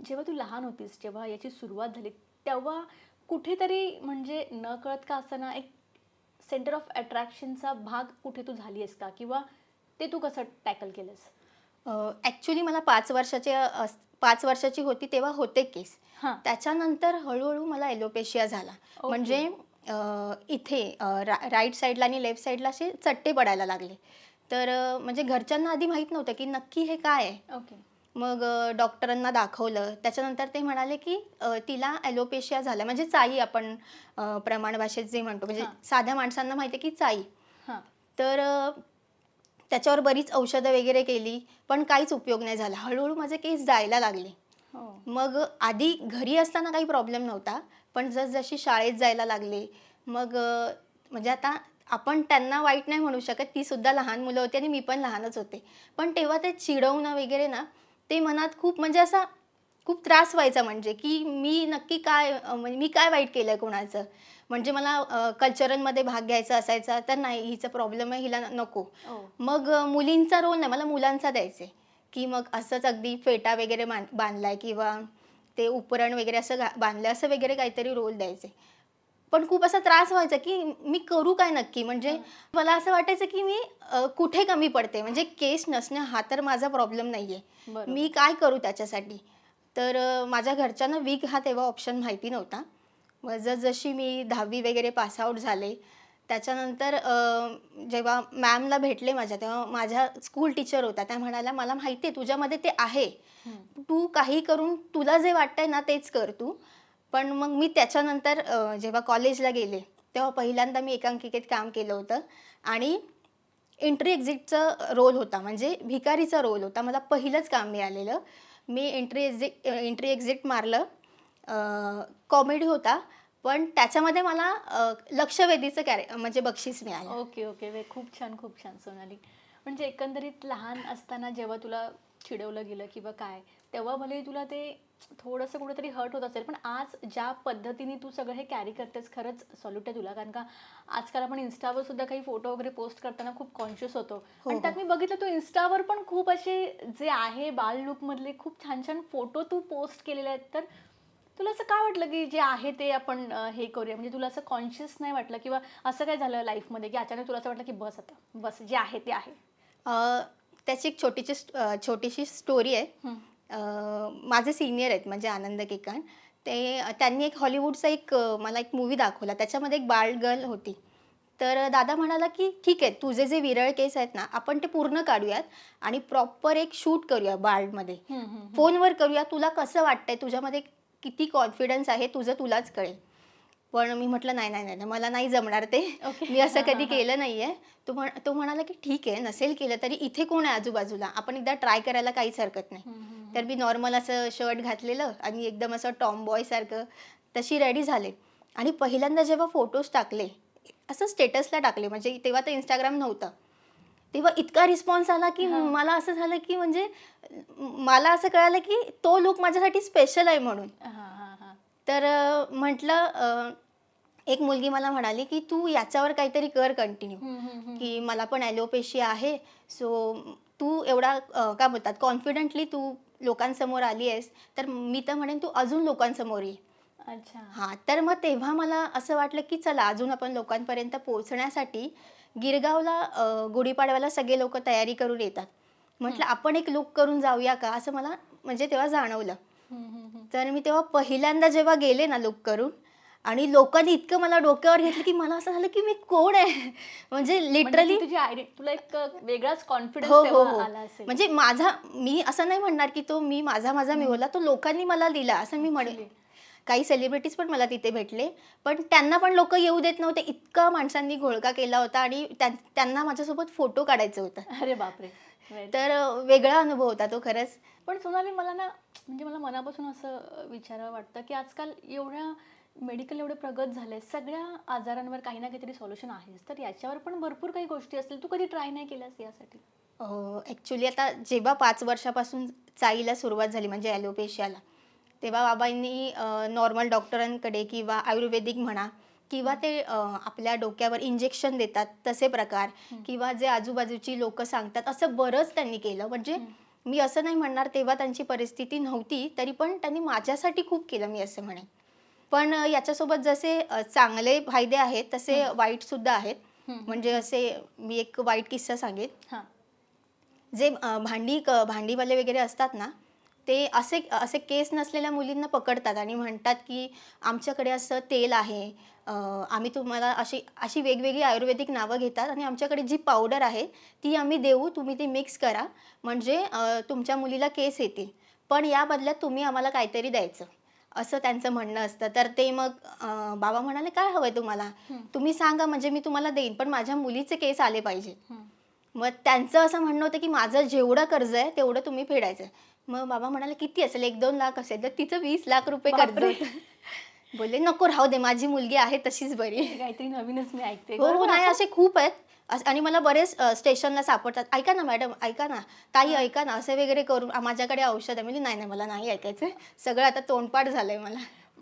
जेव्हा तू लहान होतीस, जेव्हा याची सुरुवात झाली, तेव्हा कुठेतरी म्हणजे नकळत का असताना एक सेंटर ऑफ अट्रॅक्शनचा भाग कुठे तू झाली आहेस का? किंवा ते तू कसं टॅकल केलंस? ॲक्च्युली मला 5 वर्षाची होती तेव्हा होते केस. हां. त्याच्यानंतर हळू-हळू मला एलोपेशिया झाला. ओके. म्हणजे इथे राईट साईडला आणि लेफ्ट साईडला असे चट्टे पडायला लागले. तर म्हणजे घरच्यांना आधी माहीत नव्हतं की नक्की हे काय आहे? ओके. मग डॉक्टरांना दाखवलं. त्याच्यानंतर ते म्हणाले की तिला एलोपेशिया झाला. म्हणजे चाई आपण प्रमाण भाषेत जे म्हणतो, म्हणजे हां. साध्या माणसांना माहिती आहे की चाई. हां. तर त्याच्यावर बरीच औषधं वगैरे केली, पण काहीच उपयोग नाही झाला. हळू-हळू माझे केस जायला लागले. हो. मग आधी घरी असताना काही प्रॉब्लेम नव्हता, पण जसजशी शाळेत जायला लागले, मग म्हणजे आता आपण त्यांना वाईट नाही म्हणू शकत, ती सुद्धा लहान मुलं होती आणि मी पण लहानच होते. पण तेव्हा ते चिडवणं वगैरे ना, ते मनात खूप म्हणजे असा खूप त्रास व्हायचा, म्हणजे की मी नक्की काय म्हणजे मी काय वाईट केलंय कोणाचं? म्हणजे मला कल्चरलमध्ये भाग घ्यायचा असायचा, तर नाही, हिचा प्रॉब्लेम आहे, हिला नको. ओ. मग मुलींचा रोल नाही, मला मुलांचा द्यायचे, की मग असंच अगदी फेटा वगैरे बांधलाय किंवा ते उपरण वगैरे असं बांधलंय, असं वगैरे काहीतरी रोल द्यायचे. पण खूप असा त्रास व्हायचा, की मी करू काय नक्की? म्हणजे हां. मला असं वाटायचं, की मी कुठे कमी पडते? म्हणजे केस नसणं हा तर माझा प्रॉब्लेम नाहीये. मी बरोबर. काय करू त्याच्यासाठी? तर माझ्या घरच्यांना विग हा तेव्हा ऑप्शन माहिती नव्हता. मग जसजशी मी 10वी वगैरे पास आउट झाले, त्याच्यानंतर जेव्हा मॅमला भेटले माझ्या, तेव्हा माझ्या स्कूल टीचर होत्या. त्या म्हणाल्या, "मला माहिती आहे तुझ्यामध्ये ते आहे. हं. तू काही करून तुला जे वाटतंय ना तेच कर तू." पण मग मी त्याच्यानंतर जेव्हा कॉलेजला गेले, तेव्हा पहिल्यांदा मी एकांकिकेत काम केलं होतं आणि एंट्री एक्झिटचा रोल होता, म्हणजे भिकारीचा रोल होता. मला पहिलंच काम मिळालेलं. मी एंट्री एक्झिट मारलं. कॉमेडी होता, पण त्याच्यामध्ये मला लक्षवेधीचं म्हणजे बक्षीस मिळालं. Okay, okay. खूप छान, खूप छान सोनाली. म्हणजे एकंदरीत लहान असताना जेव्हा तुला चिडवलं गेलं किंवा काय, तेव्हा भलेही तुला ते थोडंसं कुठेतरी हर्ट होत असेल, पण आज ज्या पद्धतीने तू सगळं हे कॅरी करतेस, खरंच सॅल्यूट आहे तुला. कारण का आजकाल आपण Instaवर सुद्धा काही फोटो वगैरे पोस्ट करताना खूप कॉन्शियस होतो. हो, आणि हो. त्यात मी बघितलं तू Instaवर पण खूप असे जे आहे बाल लूकमधले खूप छान-छान फोटो तू पोस्ट केलेले आहेत. तर तुला असं काय वाटलं, की जे आहे ते आपण हे करूया? म्हणजे तुला असं कॉन्शियस नाही वाटलं किंवा असं काय झालं लाईफमध्ये, की अचानक तुला असं वाटलं, की बस आता, बस जे आहे ते आहे? अ, त्याची एक छोटीशी स्टोरी आहे. हं. अ, माझे सीनियर आहेत म्हणजे आनंद केकान. त्यांनी एक हॉलिवूडचा मला एक मूव्ही दाखवला. त्याच्यामध्ये एक बाळ गर्ल होती. तर दादा म्हणाला, की "ठीक आहे, तुझे जे विरळ केस आहेत ना, आपण ते पूर्ण काढूयात आणि प्रॉपर एक शूट करूया बाळमध्ये. हं, हं, हं. फोनवर करूया. तुला कसं वाटतंय? तुझ्यामध्ये किती कॉन्फिडन्स आहे? तुझं तुलाच कळेल." पण मी म्हटलं, "नाही, नाही, नाही, नाही, मला नाही जमणार ते. ओके. मी असं हां, कधी हां, हां. केलं नाहीये." तो म्हणाला, की "ठीक आहे, नसेल केलं तरी इथे कोण आहे आजूबाजूला? आपण एकदा ट्राय करायला काहीच हरकत नाही." हं, हं, तर हं. मी नॉर्मल असं शर्ट घातलेलं आणि एकदम असं टॉमबॉयसारखं तशी रेडी झाले आणि पहिल्यांदा जेव्हा फोटोज टाकले, असं स्टेटसला टाकले, म्हणजे तेव्हा तर Instagram नव्हतं. तेव्हा इतका रिस्पॉन्स आला, की हां. मला असं झालं, की म्हणजे मला असं कळालं, की तो लूक माझ्यासाठी स्पेशल आहे म्हणून. हां, हां, हां. तर म्हटलं, एक मुलगी मला म्हणाली, की "तू याच्यावर काहीतरी कर कंटिन्यू." हं, हं, हं, की हं. मला पण ॲलोपेशिया आहे. सो तू एवढा काय बोलतात कॉन्फिडेंटली तू लोकांसमोर आली आहेस, तर मी तर म्हणेन तू अजून लोकांसमोर ये. अच्छा. हां, तर मग तेव्हा मला असं वाटलं, की चला अजून आपण लोकांपर्यंत पोहोचण्यासाठी गिरगावला गुढीपाडव्याला सगळे लोकं तयारी करून येतात. हं. म्हटलं आपण एक लूक करून जाऊया का? असं मला म्हणजे तेव्हा जाणवलं. हं, हं, हं. तर मी तेव्हा पहिल्यांदा जेव्हा गेले ना लूक करून आणि लोकांनी इतकं मला डोक्यावर घेतलं, की मला असं झालं, की मी कोण आहे? म्हणजे म्हणजे ती लिटरली तुझी तुला एक वेगळाच कॉन्फिडन्स हो, हो, तेव्हा हो. आला असेल. म्हणजे मी असं नाही म्हणणार, की तो मी माझा हं. मिळवला. तो लोकांनी मला दिला असं मी म्हणेन. ॲक्चुअली. काही सेलिब्रिटीज पण मला तिथे भेटले. पण त्यांना पण लोकं येऊ देत नव्हते. इतका माणसांनी घोळका केला होता आणि त्यांना माझ्यासोबत फोटो काढायचं होतं. अरे बापरे! तर वेगळा अनुभव होता तो खरंच. पण सोनाली मला ना म्हणजे मला मनापासून असं विचारावं वाटतं, की आजकाल मेडिकल एवढे प्रगत झाले, सगळ्या आजारांवर काही ना काहीतरी सोल्युशन आहेच. तर याच्यावर पण भरपूर काही गोष्टी असतील. तू कधी ट्राय नाही केल्यास यासाठी? ॲक्चुअली आता जेव्हा 5 वर्षापासून चाळीला सुरुवात झाली म्हणजे ॲलोपेशियाला, तेव्हा बाबांनी नॉर्मल डॉक्टरांकडे किंवा आयुर्वेदिक म्हणा किंवा हं. ते आपल्या डोक्यावर इंजेक्शन देतात तसे प्रकार हं. किंवा जे आजूबाजूची लोकं सांगतात असं बरंच त्यांनी केलं. म्हणजे हं. मी असं नाही म्हणणार तेव्हा त्यांची परिस्थिती नव्हती, तरी पण त्यांनी माझ्यासाठी खूप केलं मी असं म्हणेन. पण याच्यासोबत जसे चांगले फायदे आहेत तसे वाईटसुद्धा आहेत. म्हणजे असे मी एक वाईट किस्सा सांगेन. हां. जे भांडीवाले वगैरे असतात ना, ते असे असे केस नसलेल्या मुलींना पकडतात आणि म्हणतात, की आमच्याकडे असं तेल आहे, आम्ही तुम्हाला अशी अशी वेगवेगळी आयुर्वेदिक नावं घेतात आणि आमच्याकडे जी पावडर आहे, ती आम्ही देऊ, तुम्ही ती मिक्स करा, म्हणजे तुमच्या मुलीला केस येतील. पण या बदल्यात तुम्ही आम्हाला काहीतरी द्यायचं, असं त्यांचं म्हणणं असतं. तर ते मग बाबा म्हणाले, "काय हवंय तुम्हाला? तुम्ही सांगा म्हणजे मी तुम्हाला देईन, पण माझ्या मुलीचे केस आले पाहिजे." मग त्यांचं असं म्हणणं होतं, की माझं जेवढं कर्ज आहे तेवढं तुम्ही फेडायचं आहे. मग बाबा म्हणाले, "किती असेल? 1-2 लाख असेल." तर तिचं 20 लाख रुपये कर्ज बापरे! होतं. बोलले, "नको राहू दे, माझी मुलगी आहे तशीच बरी." हे काहीतरी नवीनच मी ऐकते. हो, हो. बरोबर नाही असं असे खूप आहेत. आणि मला बरेच स्टेशनला सापडतात. "ऐका ना मॅडम, ऐका ना, ताई हां. ऐका ना," असे वगैरे करून माझ्याकडे औषध आहे. म्हणजे "नाही, नाही, मला नाही ऐकायचं आहे." सगळं आता तोंडपाठ झालंय मला.